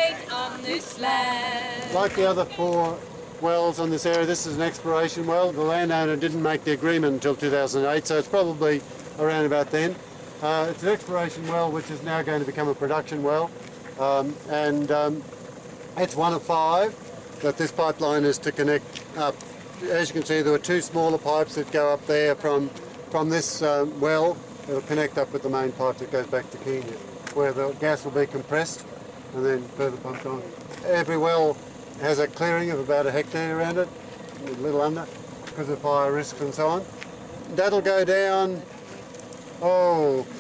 date on this land. Like the other 4 wells on this area, this is an exploration well. The landowner didn't make the agreement until 2008, so it's probably around about then. It's an exploration well which is now going to become a production well, and it's one of 5 that this pipeline is to connect up. As you can see, there were 2 smaller pipes that go up there from this well. It'll connect up with the main pipe that goes back to Kenya, where the gas will be compressed and then further pumped on. Every well has a clearing of about 1 hectare around it, a little under, because of fire risks and so on. That'll go down,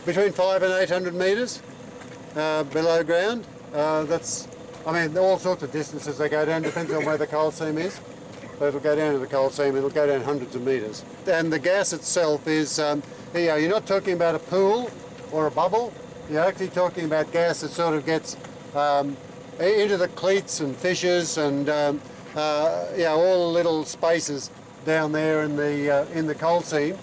between 500 and 800 metres below ground. All sorts of distances they go down, depends on where the coal seam is. But it'll go down to the coal seam, it'll go down hundreds of metres. And the gas itself is, you're not talking about a pool or a bubble, you're actually talking about gas that sort of gets into the cleats and fissures and all the little spaces down there in the coal seam.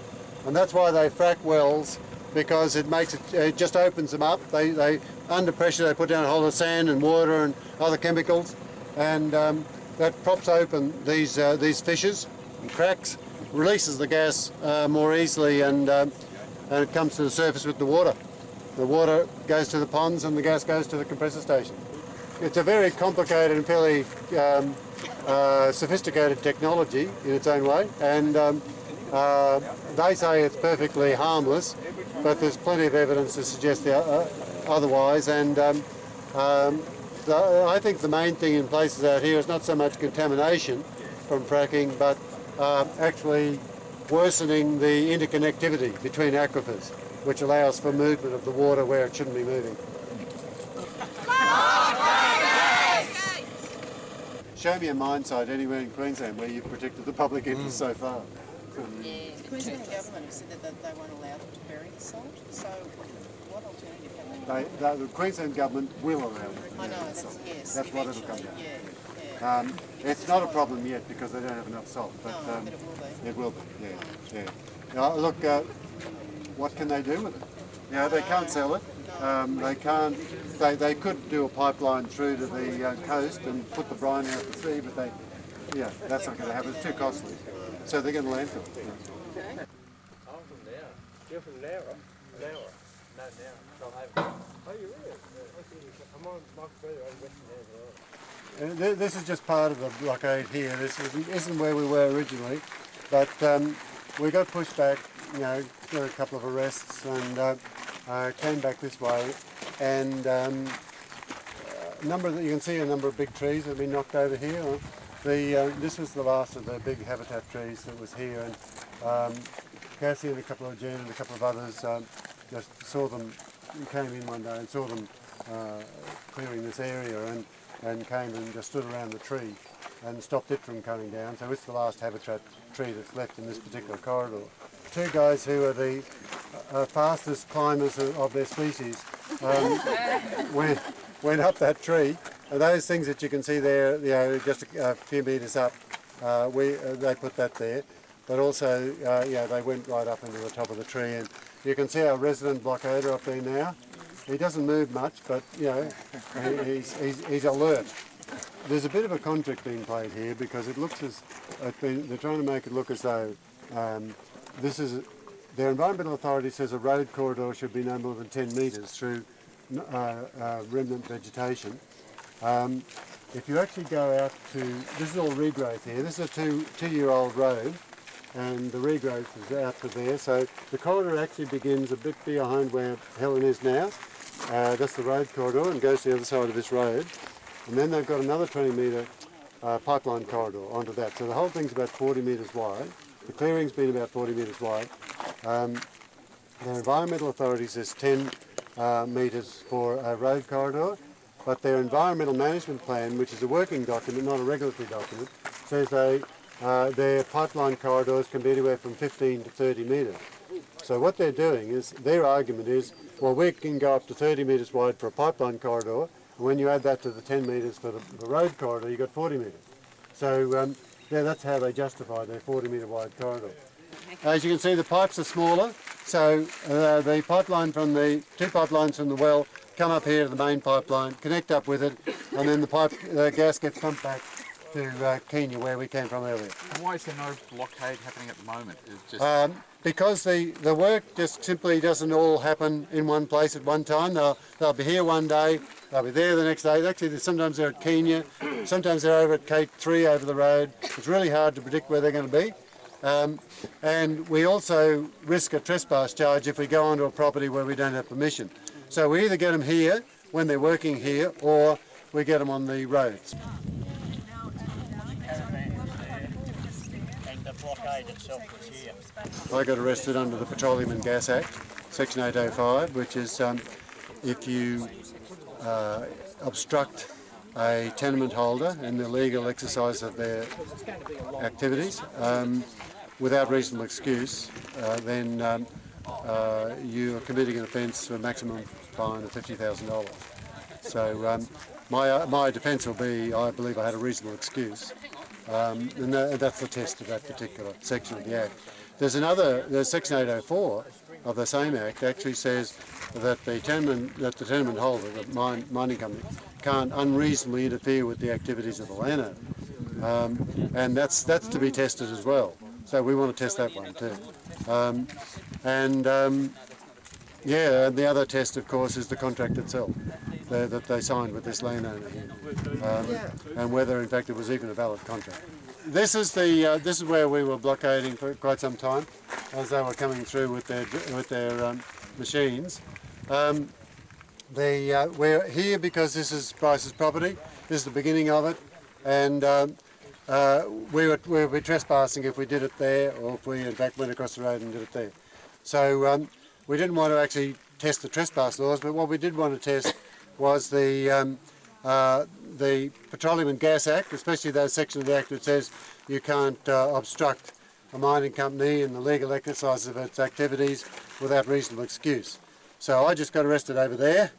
And that's why they frack wells, because it just opens them up. They under pressure they put down a whole lot of sand and water and other chemicals, and that props open these fissures and cracks, releases the gas more easily, and it comes to the surface with the water. The water goes to the ponds and the gas goes to the compressor station. It's a very complicated and fairly sophisticated technology in its own way, and they say it's perfectly harmless, but there's plenty of evidence to suggest otherwise. And I think the main thing in places out here is not so much contamination from fracking, but actually worsening the interconnectivity between aquifers, which allows for movement of the water where it shouldn't be moving. Show me a mine site anywhere in Queensland where you've protected the public interest so far. The Queensland government have said that they won't allow them to bury the salt, so what alternative have they? The Queensland government will allow them to I know, bury the salt. yes. That's what it'll come down. Yeah. It's not a problem yet because they don't have enough salt, but, But it will be. it will be. Yeah. Now, look, what can they do with it? They can't sell it. They can't. They could do a pipeline through to the coast and put the brine out to sea, but that's not going to happen. It's too costly. So they're going to landfill. I'm from there. You're from Nowra? Nowra. No, Nowra. Oh, you really? I'm on Michael Further over Western Nowra. This is just part of the blockade here. This isn't where we were originally, but we got pushed back, got a couple of arrests and came back this way, and you can see a number of big trees have been knocked over here. This was the last of the big habitat trees that was here, and Cassie and Jen and a couple of others just saw them, came in one day and saw them clearing this area, and came and just stood around the tree and stopped it from coming down. So it's the last habitat tree that's left in this particular corridor. 2 guys who are the fastest climbers of their species went up that tree. And those things that you can see there, just a few metres up, they put that there. But also, they went right up into the top of the tree, and you can see our resident blockader up there now. He doesn't move much, but he's alert. There's a bit of a contract being played here because it looks as they're trying to make it look as though their environmental authority says a road corridor should be no more than 10 metres through remnant vegetation. If you actually go out to, this is all regrowth here, this is a two-year-old road, and the regrowth is out to there, so the corridor actually begins a bit behind where Helen is now. That's the road corridor, and goes to the other side of this road, and then they've got another 20-metre pipeline corridor onto that, so the whole thing's about 40 metres wide. The clearing's been about 40 metres wide. Their environmental authority says 10 metres for a road corridor, but their environmental management plan, which is a working document, not a regulatory document, says their pipeline corridors can be anywhere from 15 to 30 metres. So what they're doing is, their argument is, well, we can go up to 30 metres wide for a pipeline corridor, and when you add that to the 10 metres for the road corridor, you've got 40 metres. So that's how they justify their 40-metre wide corridor. As you can see, the pipes are smaller, so the pipeline from the 2 pipelines from the well come up here to the main pipeline, connect up with it, and then the gas gets pumped back to Kenya, where we came from earlier. And why is there no blockade happening at the moment? It's just Because the work just simply doesn't all happen in one place at one time. They'll be here one day, they'll be there the next day. Actually, sometimes they're at Kenya, sometimes they're over at Gate 3 over the road. It's really hard to predict where they're going to be. And we also risk a trespass charge if we go onto a property where we don't have permission. So we either get them here when they're working here, or we get them on the roads. And the blockade itself was here. I got arrested under the Petroleum and Gas Act, Section 805, which is if you obstruct a tenement holder in the legal exercise of their activities without reasonable excuse, then you are committing an offence for a maximum fine of $50,000. So my defence will be, I believe I had a reasonable excuse, and that's the test of that particular section of the Act. There's Section 804 of the same Act actually says that the tenement holder, the mining company, can't unreasonably interfere with the activities of the landowner, and that's to be tested as well. So we want to test that one too. Yeah, and the other test, of course, is the contract itself that they signed with this landowner here, and whether, in fact, it was even a valid contract. This is where we were blockading for quite some time, as they were coming through with their machines. We're here because this is Bryce's property. This is the beginning of it, and we would be trespassing if we did it there, or if we in fact went across the road and did it there. So we didn't want to actually test the trespass laws, but what we did want to test was the Petroleum and Gas Act, especially those sections of the Act that says you can't obstruct a mining company in the legal exercise of its activities without reasonable excuse. So I just got arrested over there,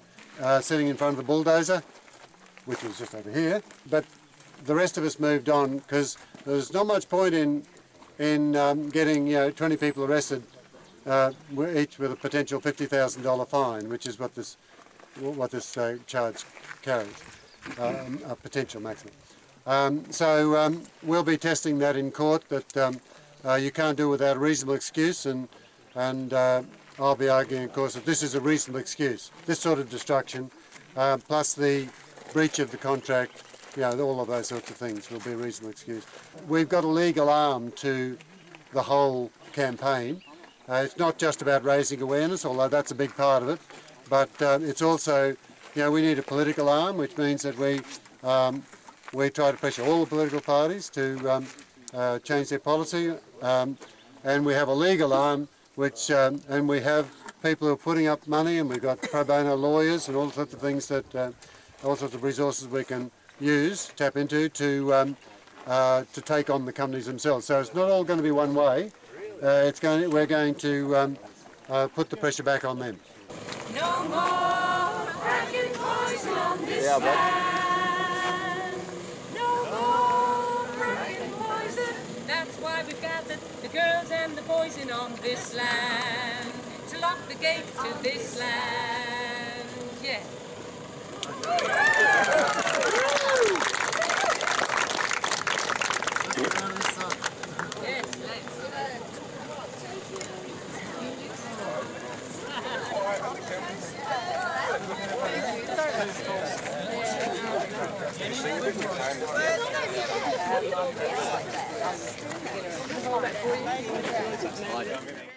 sitting in front of the bulldozer, which was just over here, but the rest of us moved on because there's not much point in getting 20 people arrested, each with a potential $50,000 fine, which is what this charge carries, a potential maximum. So we'll be testing that in court, that you can't do it without a reasonable excuse, and I'll be arguing, of course, that this is a reasonable excuse. This sort of destruction, plus the breach of the contract, all of those sorts of things will be a reasonable excuse. We've got a legal arm to the whole campaign. It's not just about raising awareness, although that's a big part of it, but it's also, we need a political arm, which means that we try to pressure all the political parties to change their policy, and we have a legal arm, which and we have people who are putting up money, and we've got pro bono lawyers and all sorts of things all sorts of resources we can tap into to take on the companies themselves. So it's not all going to be one way. We're going to put the pressure back on them. No more fracking poison on this land. No more fracking poison. That's why we've gathered the girls and the boys in on this land to lock the gate to this land. Yeah. Yes.